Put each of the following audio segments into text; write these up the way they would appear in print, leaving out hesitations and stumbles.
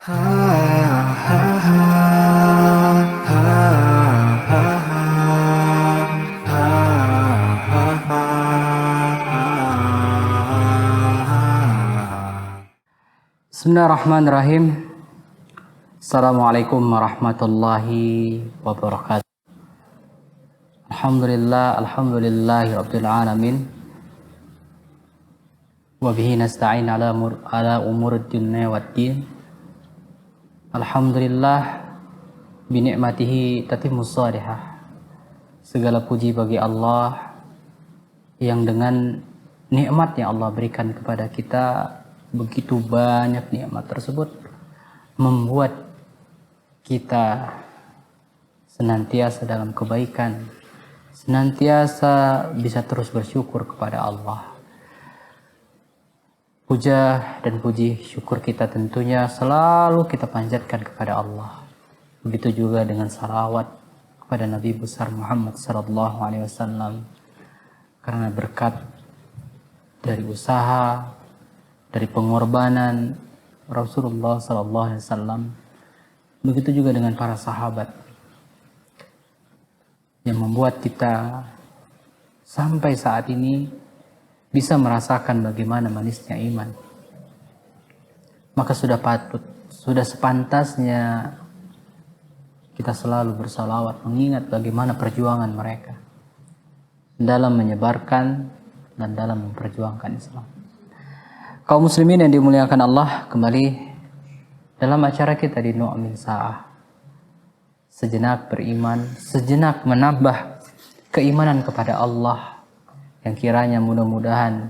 Bismillahirrahmanirrahim. Assalamualaikum warahmatullahi wabarakatuh. Alhamdulillahi rabbil alamin. Wa bihi nasta'in ala umurid dunya waddin. Alhamdulillah bi ni'matihi tatimmus shalihah. Segala puji bagi Allah yang dengan nikmat yang Allah berikan kepada kita, begitu banyak nikmat tersebut membuat kita senantiasa dalam kebaikan, senantiasa bisa terus bersyukur kepada Allah. Puja dan puji syukur kita tentunya selalu kita panjatkan kepada Allah. Begitu juga dengan salawat kepada Nabi besar Muhammad sallallahu alaihi wasallam, karena berkat dari usaha, dari pengorbanan Rasulullah sallallahu alaihi wasallam, begitu juga dengan para sahabat yang membuat kita sampai saat ini bisa merasakan bagaimana manisnya iman. Maka sudah sepantasnya kita selalu bersalawat mengingat bagaimana perjuangan mereka dalam menyebarkan dan dalam memperjuangkan Islam. Kaum muslimin yang dimuliakan Allah, kembali dalam acara kita di Nu'min Sa'ah. Sejenak beriman, sejenak menambah keimanan kepada Allah, yang kiranya mudah-mudahan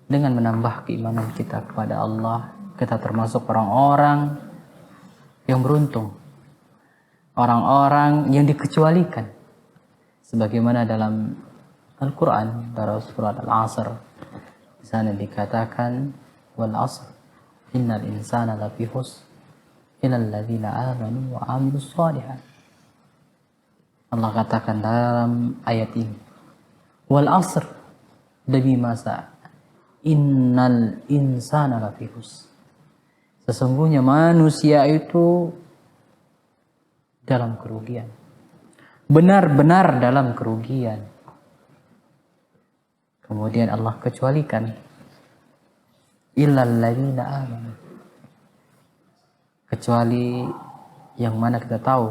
dengan menambah keimanan kita kepada Allah, kita termasuk orang-orang yang beruntung, orang-orang yang dikecualikan, sebagaimana dalam Al-Quran, dalam surat Al-Asr, di sana dikatakan wal asr innal insana lafi khusr illal ladzina amanu wa amilus shalihat. Allah katakan dalam ayat ini, wal asr, demi masa, innal insana lafi khusr, sesungguhnya manusia itu dalam kerugian, benar-benar dalam kerugian. Kemudian Allah kecualikan illal ladzina amanu, kecuali yang mana kita tahu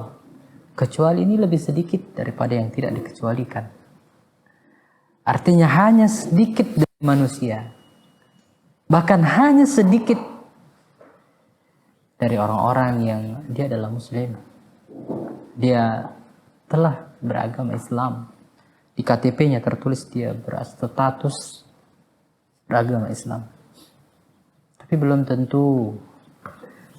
kecuali ini lebih sedikit daripada yang tidak dikecualikan. Artinya hanya sedikit dari manusia, bahkan hanya sedikit dari orang-orang yang dia adalah muslim, dia telah beragama Islam, di KTP-nya tertulis dia berstatus beragama Islam, tapi belum tentu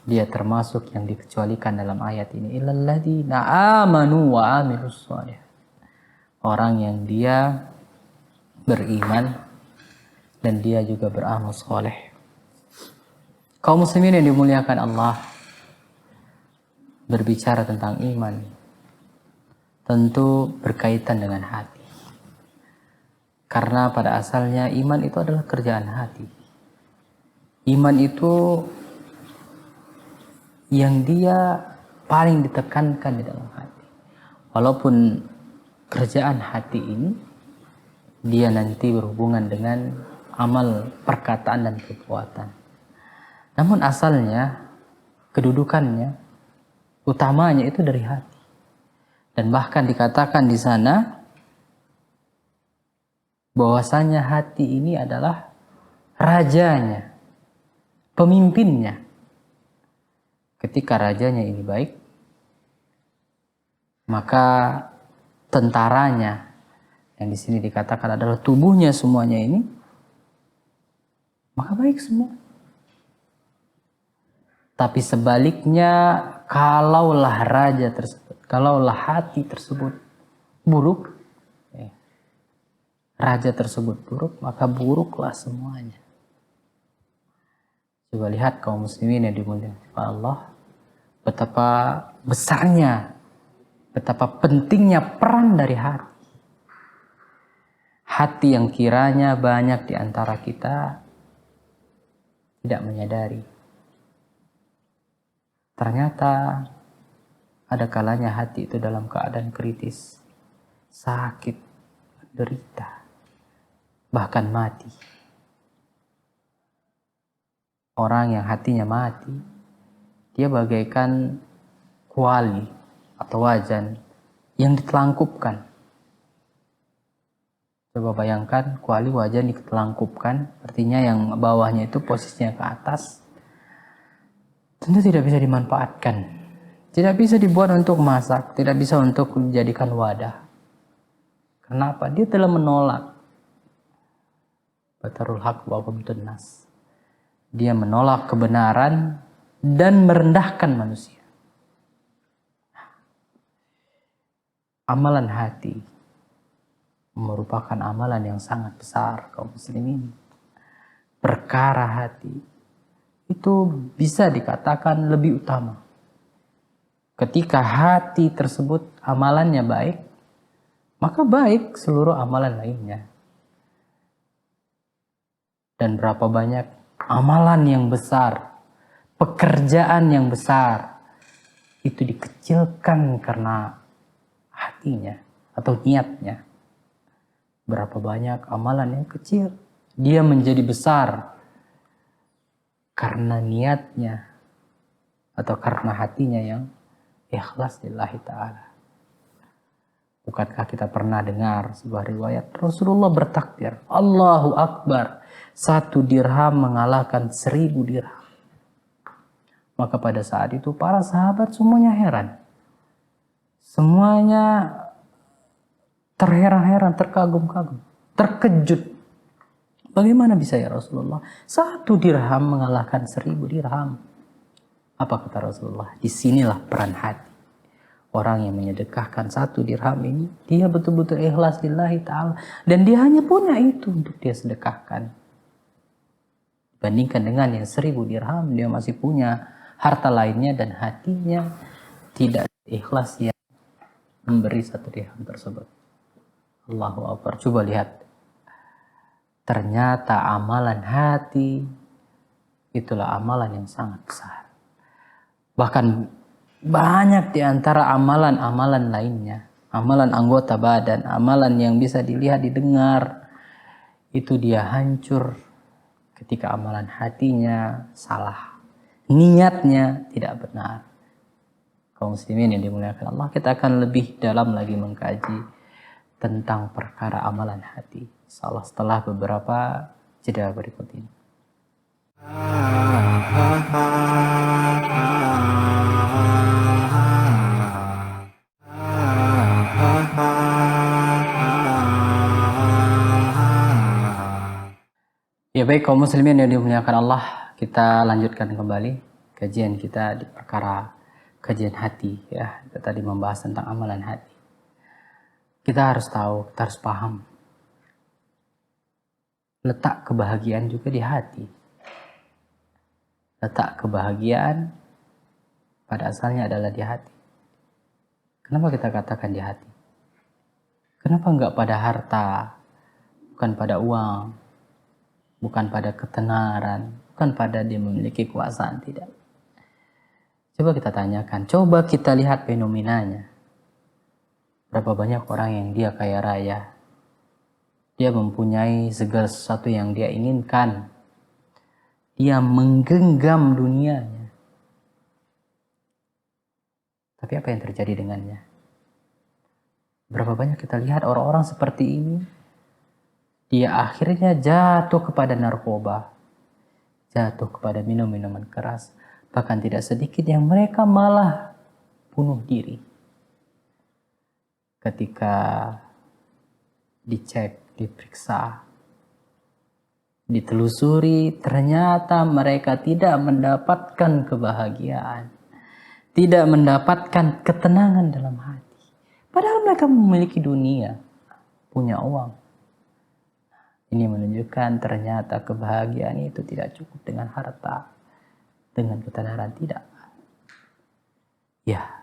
dia termasuk yang dikecualikan dalam ayat ini. Illal ladzina amanu wa amilus shalihat, orang yang dia beriman dan dia juga beramal soleh. Kaum muslimin yang dimuliakan Allah, berbicara tentang iman tentu berkaitan dengan hati, karena pada asalnya iman itu adalah kerjaan hati. Iman itu yang dia paling ditekankan di dalam hati. Walaupun kerjaan hati ini dia nanti berhubungan dengan amal perkataan dan perbuatan, namun asalnya, kedudukannya, utamanya itu dari hati. Dan bahkan dikatakan di sana bahwasanya hati ini adalah rajanya, pemimpinnya. Ketika rajanya ini baik, maka tentaranya, yang di sini dikatakan adalah tubuhnya semuanya ini, maka baik semua. Tapi sebaliknya, kalaulah raja tersebut, kalaulah hati tersebut buruk, raja tersebut buruk, maka buruklah semuanya. Coba lihat kaum muslimin yang dimuliakan Allah, betapa besarnya, betapa pentingnya peran dari hati. Hati yang kiranya banyak di antara kita tidak menyadari. Ternyata ada kalanya hati itu dalam keadaan kritis, sakit, derita, bahkan mati. Orang yang hatinya mati, dia bagaikan kuali atau wajan yang ditelangkupkan. Coba bayangkan kuali wajan ditelangkupkan, artinya yang bawahnya itu posisinya ke atas. Tentu tidak bisa dimanfaatkan. Tidak bisa dibuat untuk masak, tidak bisa untuk dijadikan wadah. Kenapa? Dia telah menolak batarul haq wa qamtun nas. Dia menolak kebenaran dan merendahkan manusia. Amalan hati merupakan amalan yang sangat besar kaum muslimin. Perkara hati itu bisa dikatakan lebih utama. Ketika hati tersebut amalannya baik, maka baik seluruh amalan lainnya. Dan berapa banyak amalan yang besar, pekerjaan yang besar, itu dikecilkan karena hatinya atau niatnya. Berapa banyak amalan yang kecil, dia menjadi besar karena niatnya atau karena hatinya yang ikhlas lillahi ta'ala. Bukankah kita pernah dengar sebuah riwayat Rasulullah bertakbir, Allahu Akbar, 1 dirham mengalahkan 1000 dirham. Maka pada saat itu para sahabat semuanya heran. Semuanya terheran-heran, terkagum-kagum, terkejut. Bagaimana bisa ya Rasulullah? 1 dirham mengalahkan 1000 dirham. Apa kata Rasulullah? Disinilah peran hati. Orang yang menyedekahkan 1 dirham ini, dia betul-betul ikhlas lillahi ta'ala. Dan dia hanya punya itu untuk dia sedekahkan. Bandingkan dengan yang 1000 dirham, dia masih punya harta lainnya dan hatinya tidak ikhlas yang memberi 1 dirham tersebut. Allahu Akbar. Coba lihat. Ternyata amalan hati itulah amalan yang sangat besar. Bahkan banyak di antara amalan-amalan lainnya, amalan anggota badan, amalan yang bisa dilihat, didengar, itu dia hancur ketika amalan hatinya salah, niatnya tidak benar. Kaum muslimin yang dimuliakan Allah, kita akan lebih dalam lagi mengkaji tentang perkara amalan hati, insyaallah setelah beberapa jeda berikut ini. Ya baik kaum muslimin yang dimuliakan Allah, kita lanjutkan kembali kajian kita di perkara kajian hati ya. Kita tadi membahas tentang amalan hati. Kita harus tahu, kita harus paham. Letak kebahagiaan juga di hati. Letak kebahagiaan pada asalnya adalah di hati. Kenapa kita katakan di hati? Kenapa enggak pada harta, bukan pada uang, bukan pada ketenaran, bukan pada dia memiliki kekuasaan, tidak. Coba kita tanyakan, coba kita lihat fenomenanya. Berapa banyak orang yang dia kaya raya, dia mempunyai segala sesuatu yang dia inginkan, dia menggenggam dunianya. Tapi apa yang terjadi dengannya? Berapa banyak kita lihat orang-orang seperti ini, dia akhirnya jatuh kepada narkoba, jatuh kepada minum-minuman keras. Bahkan tidak sedikit yang mereka malah bunuh diri. Ketika dicek, diperiksa, ditelusuri, ternyata mereka tidak mendapatkan kebahagiaan, tidak mendapatkan ketenangan dalam hati. Padahal mereka memiliki dunia, punya uang. Ini menunjukkan ternyata kebahagiaan itu tidak cukup dengan harta, dengan ketenaran, tidak. Ya,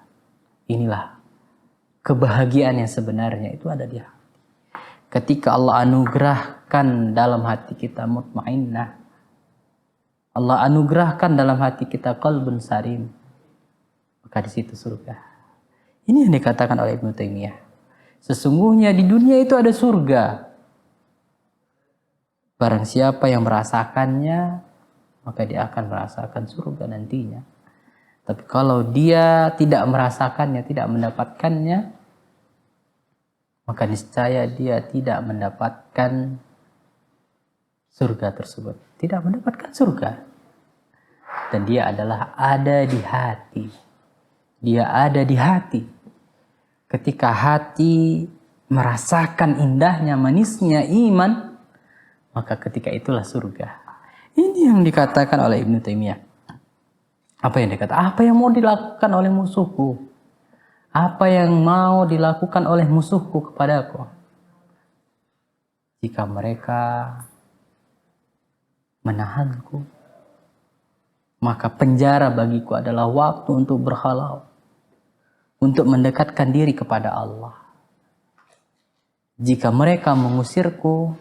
inilah kebahagiaan yang sebenarnya itu ada di hati. Ketika Allah anugerahkan dalam hati kita mutmainnah, Allah anugerahkan dalam hati kita qalbun salim, maka di situ surga. Ini yang dikatakan oleh Ibnu Taimiyah. Sesungguhnya di dunia itu ada surga. Barang siapa yang merasakannya, maka dia akan merasakan surga nantinya. Tapi kalau dia tidak merasakannya, tidak mendapatkannya, maka niscaya dia tidak mendapatkan surga tersebut. Tidak mendapatkan surga. Dan dia adalah ada di hati. Dia ada di hati. Ketika hati merasakan indahnya, manisnya iman, maka ketika itulah surga. Ini yang dikatakan oleh Ibnu Taimiyah. Apa yang dikatakan? Apa yang mau dilakukan oleh musuhku? Apa yang mau dilakukan oleh musuhku kepadaku? Jika mereka menahanku, maka penjara bagiku adalah waktu untuk berhalau, untuk mendekatkan diri kepada Allah. Jika mereka mengusirku,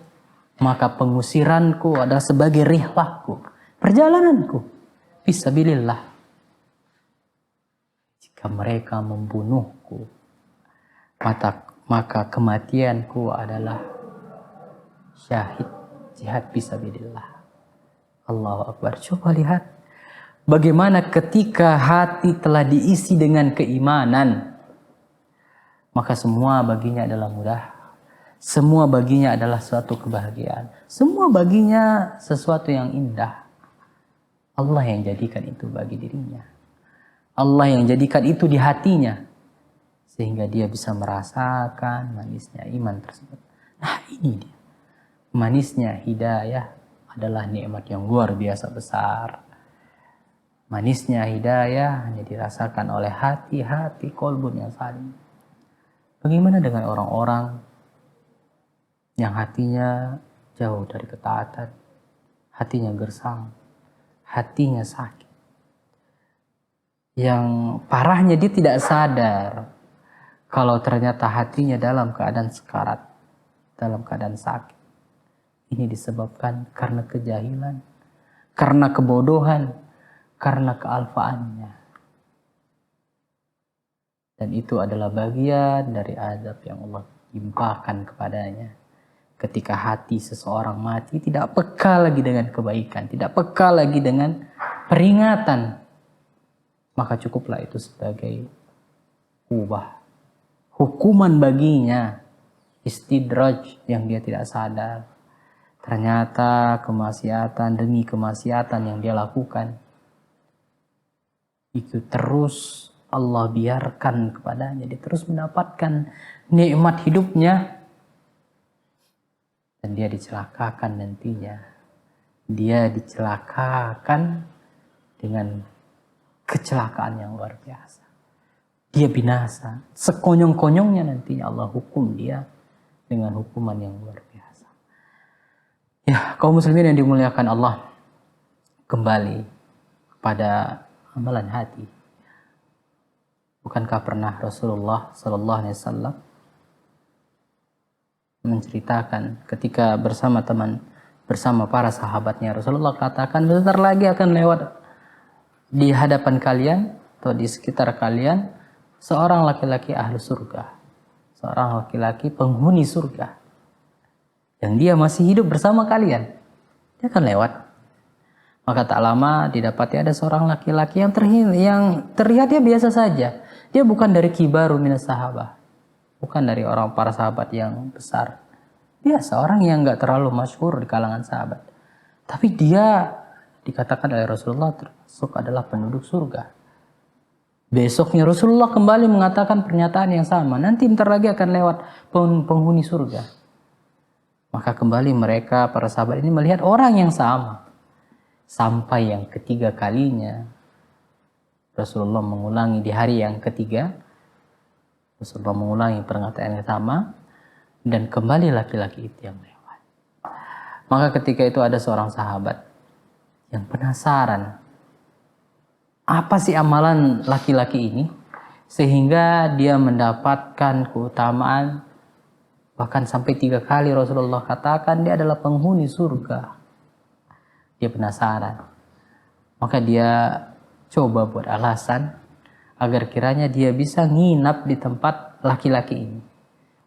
maka pengusiranku adalah sebagai rihlahku, perjalananku fisabilillah. Jika mereka membunuhku, maka kematianku adalah syahid, jihad fisabilillah. Allahu Akbar. Coba lihat bagaimana ketika hati telah diisi dengan keimanan, maka semua baginya adalah mudah. Semua baginya adalah suatu kebahagiaan. Semua baginya sesuatu yang indah. Allah yang jadikan itu bagi dirinya. Allah yang jadikan itu di hatinya. Sehingga dia bisa merasakan manisnya iman tersebut. Nah ini dia. Manisnya hidayah adalah nikmat yang luar biasa besar. Manisnya hidayah hanya dirasakan oleh hati-hati kolbun yang saling. Bagaimana dengan orang-orang yang hatinya jauh dari ketaatan, hatinya gersang, hatinya sakit. Yang parahnya dia tidak sadar kalau ternyata hatinya dalam keadaan sekarat, dalam keadaan sakit. Ini disebabkan karena kejahilan, karena kebodohan, karena kealfaannya. Dan itu adalah bagian dari azab yang Allah timpakan kepadanya. Ketika hati seseorang mati, tidak peka lagi dengan kebaikan, tidak peka lagi dengan peringatan, maka cukuplah itu sebagai ubah, hukuman baginya, istidraj yang dia tidak sadar. Ternyata kemaksiatan demi kemaksiatan yang dia lakukan, itu terus Allah biarkan kepadanya, dia terus mendapatkan nikmat hidupnya, dan dia dicelakakan nantinya. Dia dicelakakan dengan kecelakaan yang luar biasa. Dia binasa. Sekonyong-konyongnya nantinya Allah hukum dia dengan hukuman yang luar biasa. Ya, kaum muslimin yang dimuliakan Allah, kembali kepada amalan hati. Bukankah pernah Rasulullah Sallallahu Alaihi Wasallam menceritakan ketika bersama para sahabatnya, Rasulullah katakan sebentar lagi akan lewat di hadapan kalian atau di sekitar kalian seorang laki-laki ahli surga, seorang laki-laki penghuni surga, yang dia masih hidup bersama kalian, dia akan lewat. Maka tak lama didapati ada seorang laki-laki yang terlihat dia biasa saja. Dia bukan dari kibaru minas sahabah, bukan dari orang para sahabat yang besar. Biasa, orang yang gak terlalu masyhur di kalangan sahabat. Tapi dia dikatakan oleh Rasulullah termasuk adalah penduduk surga. Besoknya Rasulullah kembali mengatakan pernyataan yang sama. Nanti bentar lagi akan lewat penghuni surga. Maka kembali mereka, para sahabat ini melihat orang yang sama. Sampai yang ketiga kalinya Rasulullah mengulangi di hari yang ketiga. Rasulullah mengulangi pernyataan yang sama. Dan kembali laki-laki itu yang lewat. Maka ketika itu ada seorang sahabat yang penasaran, apa sih amalan laki-laki ini sehingga dia mendapatkan keutamaan, bahkan sampai 3 kali Rasulullah katakan dia adalah penghuni surga. Dia penasaran, maka dia coba buat alasan agar kiranya dia bisa nginap di tempat laki-laki ini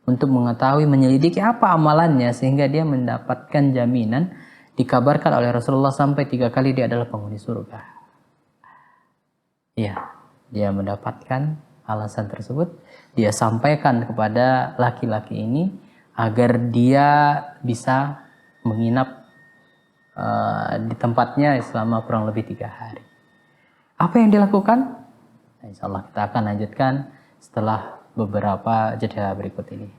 untuk mengetahui, menyelidiki apa amalannya, sehingga dia mendapatkan jaminan. Dikabarkan oleh Rasulullah sampai 3 kali dia adalah penghuni surga. Ya, dia mendapatkan alasan tersebut, dia sampaikan kepada laki-laki ini agar dia bisa menginap di tempatnya selama kurang lebih 3 hari. Apa yang dilakukan? Nah, insya Allah kita akan lanjutkan setelah beberapa jeda berikut ini.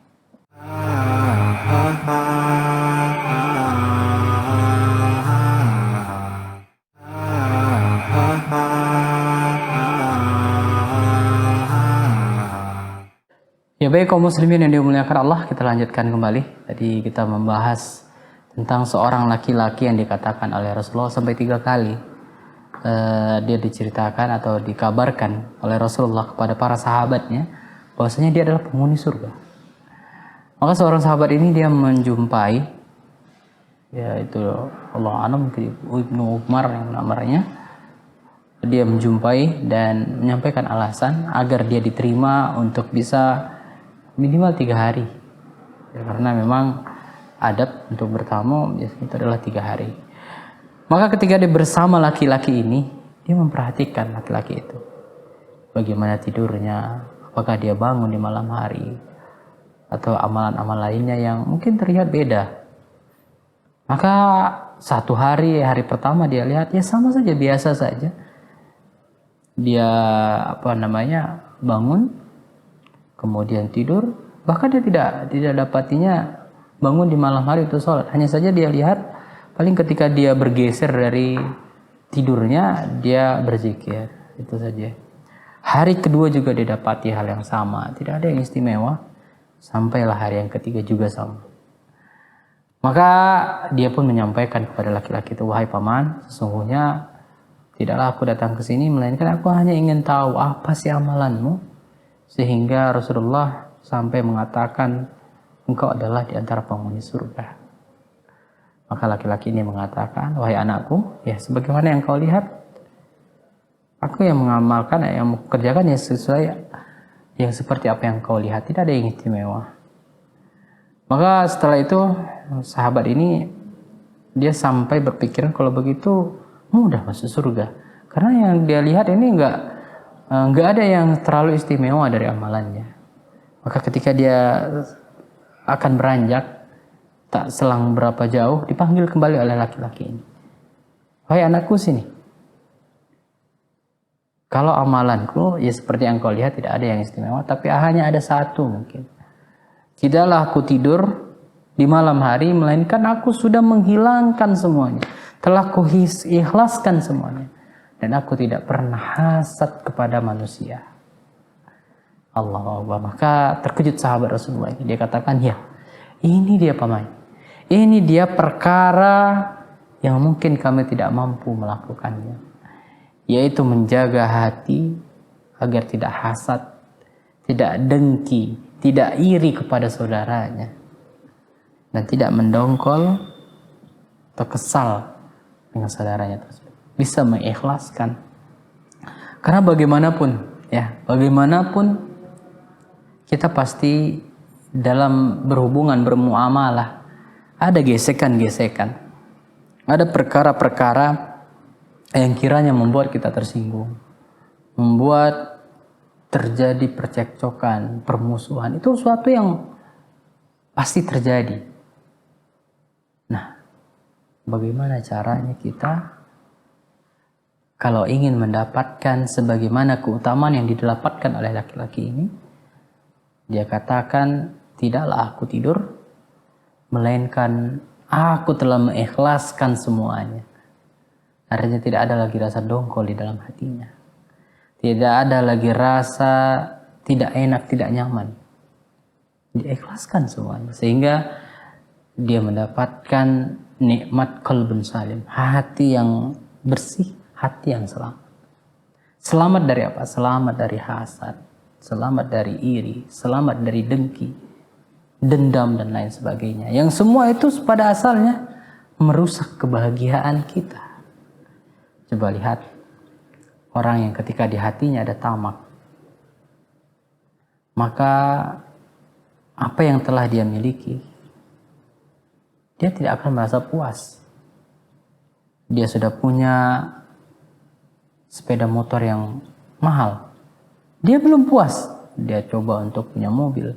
Ya baik kaum muslimin yang dimuliakan Allah, kita lanjutkan kembali. Tadi kita membahas tentang seorang laki-laki yang dikatakan oleh Rasulullah sampai 3 kali dia diceritakan atau dikabarkan oleh Rasulullah kepada para sahabatnya bahwasanya dia adalah penghuni surga. Maka seorang sahabat ini dia menjumpai, yaitu Allah alam Ibnu Umar yang namanya, dia menjumpai dan menyampaikan alasan agar dia diterima untuk bisa minimal 3 hari ya, karena memang adab untuk bertamu biasanya itu adalah 3 hari. Maka ketika dia bersama laki-laki ini, dia memperhatikan laki-laki itu, bagaimana tidurnya, apakah dia bangun di malam hari atau amalan-amalan lainnya yang mungkin terlihat beda. Maka 1 hari, hari pertama dia lihat ya sama saja, biasa saja. Dia bangun, kemudian tidur, bahkan dia tidak dapatinya bangun di malam hari itu sholat. Hanya saja dia lihat paling ketika dia bergeser dari tidurnya dia berzikir, itu saja. Hari kedua juga didapati hal yang sama, tidak ada yang istimewa. Sampailah hari yang ketiga juga sama. Maka dia pun menyampaikan kepada laki-laki itu, wahai paman, sesungguhnya tidaklah aku datang ke sini melainkan aku hanya ingin tahu apa sih amalanmu, sehingga Rasulullah sampai mengatakan engkau adalah di antara penghuni surga. Maka laki-laki ini mengatakan, wahai anakku, ya sebagaimana yang kau lihat, aku yang mengamalkan, yang mengerjakan yang sesuai, yang seperti apa yang kau lihat, tidak ada yang istimewa. Maka setelah itu sahabat ini dia sampai berpikiran kalau begitu mudah masuk surga, karena yang dia lihat ini nggak ada yang terlalu istimewa dari amalannya. Maka ketika dia akan beranjak, tak selang berapa jauh dipanggil kembali oleh laki-laki ini. Wahai anakku, sini. Kalau amalanku ya seperti yang kau lihat, tidak ada yang istimewa, tapi hanya ada satu mungkin. Tidaklah aku tidur di malam hari, melainkan aku sudah menghilangkan semuanya. Telah ku ikhlaskan semuanya. Dan aku tidak pernah hasad kepada manusia. Allah Allah. Maka terkejut sahabat Rasulullah ini. Dia katakan, ya ini dia paman. Ini dia perkara yang mungkin kami tidak mampu melakukannya. Yaitu menjaga hati agar tidak hasad, tidak dengki, tidak iri kepada saudaranya. Dan tidak mendongkol atau kesal dengan saudaranya tersebut. Bisa mengikhlaskan. Karena bagaimanapun kita pasti dalam berhubungan, bermuamalah, ada gesekan-gesekan, ada perkara-perkara yang kiranya membuat kita tersinggung, membuat terjadi percekcokan, permusuhan. Itu sesuatu yang pasti terjadi. Nah, bagaimana caranya kita kalau ingin mendapatkan sebagaimana keutamaan yang didapatkan oleh laki-laki ini? Dia katakan, tidaklah aku tidur, melainkan aku telah mengikhlaskan semuanya. Artinya tidak ada lagi rasa dongkol di dalam hatinya. Tidak ada lagi rasa tidak enak, tidak nyaman. Dia ikhlaskan semuanya. Sehingga dia mendapatkan nikmat qalbun salim. Hati yang bersih, hati yang selamat. Selamat dari apa? Selamat dari hasad, selamat dari iri, selamat dari dengki, dendam dan lain sebagainya. Yang semua itu pada asalnya merusak kebahagiaan kita. Coba lihat orang yang ketika di hatinya ada tamak, maka apa yang telah dia miliki, dia tidak akan merasa puas. Dia sudah punya sepeda motor yang mahal, dia belum puas. Dia coba untuk punya mobil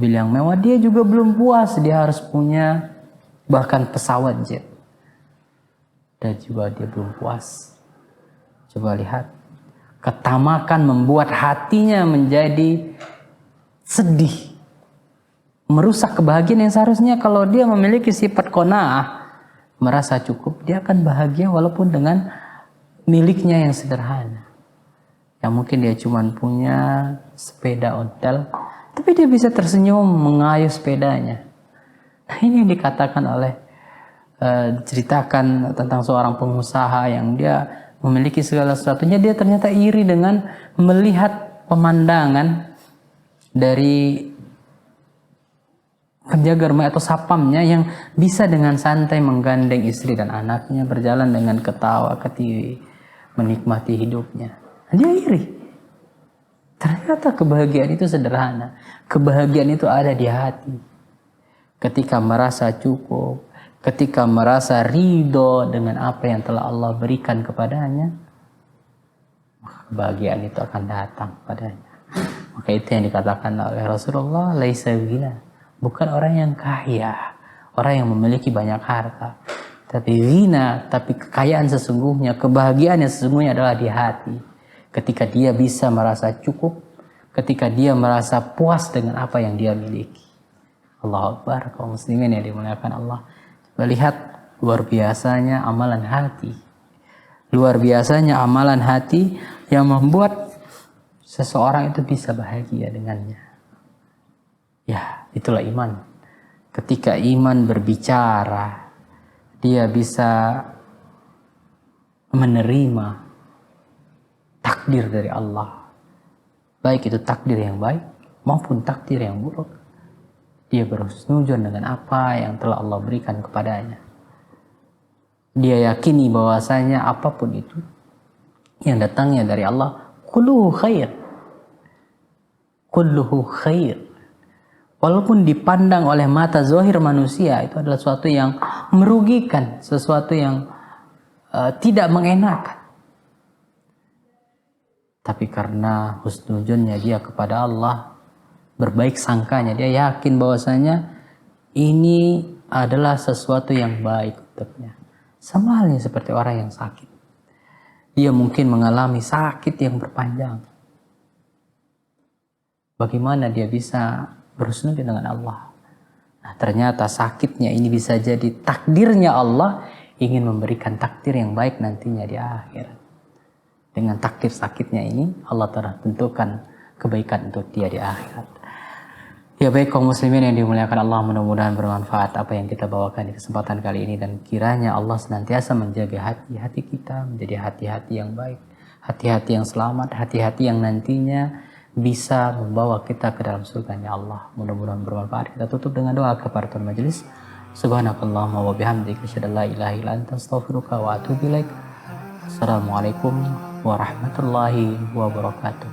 yang mewah, dia juga belum puas. Dia harus punya bahkan pesawat jet, dan juga dia belum puas. Coba lihat, ketamakan membuat hatinya menjadi sedih, merusak kebahagiaan yang seharusnya kalau dia memiliki sifat qanaah, merasa cukup, dia akan bahagia walaupun dengan miliknya yang sederhana. Yang mungkin dia cuma punya sepeda ontel, tapi dia bisa tersenyum mengayuh sepedanya. Nah, ini yang dikatakan oleh diceritakan tentang seorang pengusaha yang dia memiliki segala sesuatunya, dia ternyata iri dengan melihat pemandangan dari penjaga rumah atau sapamnya yang bisa dengan santai menggandeng istri dan anaknya, berjalan dengan ketawa ketiwi, menikmati hidupnya. Dia iri. Ternyata kebahagiaan itu sederhana. Kebahagiaan itu ada di hati. Ketika merasa cukup, ketika merasa ridho dengan apa yang telah Allah berikan kepadanya, maka kebahagiaan itu akan datang padanya. Maka itu yang dikatakan oleh Rasulullah, laisa ghina, bukan orang yang kaya, orang yang memiliki banyak harta, tapi ghina, tapi kekayaan sesungguhnya, kebahagiaan yang sesungguhnya adalah di hati. Ketika dia bisa merasa cukup, ketika dia merasa puas dengan apa yang dia miliki. Allahu Akbar, kaum muslimin yang dimuliakan Allah. Coba lihat, luar biasanya amalan hati. Luar biasanya amalan hati yang membuat seseorang itu bisa bahagia dengannya. Ya, itulah iman. Ketika iman berbicara, dia bisa menerima takdir dari Allah. Baik itu takdir yang baik maupun takdir yang buruk. Dia berhusnudzon dengan apa yang telah Allah berikan kepadanya. Dia yakini bahwasanya apapun itu yang datangnya dari Allah, kulluhu khair. Kulluhu khair. Walaupun dipandang oleh mata zahir manusia itu adalah sesuatu yang merugikan, sesuatu yang tidak mengenakan. Tapi karena husnudzonnya dia kepada Allah, berbaik sangkanya, dia yakin bahwasanya ini adalah sesuatu yang baik untuknya. Sama halnya seperti orang yang sakit. Dia mungkin mengalami sakit yang berpanjang. Bagaimana dia bisa berhusnudzon dengan Allah? Nah, ternyata sakitnya ini bisa jadi takdirnya Allah ingin memberikan takdir yang baik nantinya di akhirat. Dengan takdir sakitnya ini, Allah telah tentukan kebaikan untuk dia di akhirat. Ya baik kaum muslimin yang dimuliakan Allah, mudah-mudahan bermanfaat apa yang kita bawakan di kesempatan kali ini. Dan kiranya Allah senantiasa menjaga hati-hati kita menjadi hati-hati yang baik, hati-hati yang selamat, hati-hati yang nantinya bisa membawa kita ke dalam surganya Allah. Mudah-mudahan bermanfaat. Kita tutup dengan doa kafaratul majelis. Subhanakallahumma wa bihamdika asyhadu an la ilaha illa anta astaghfiruka wa atubu ilaik. Assalamualaikum warahmatullahi wabarakatuh.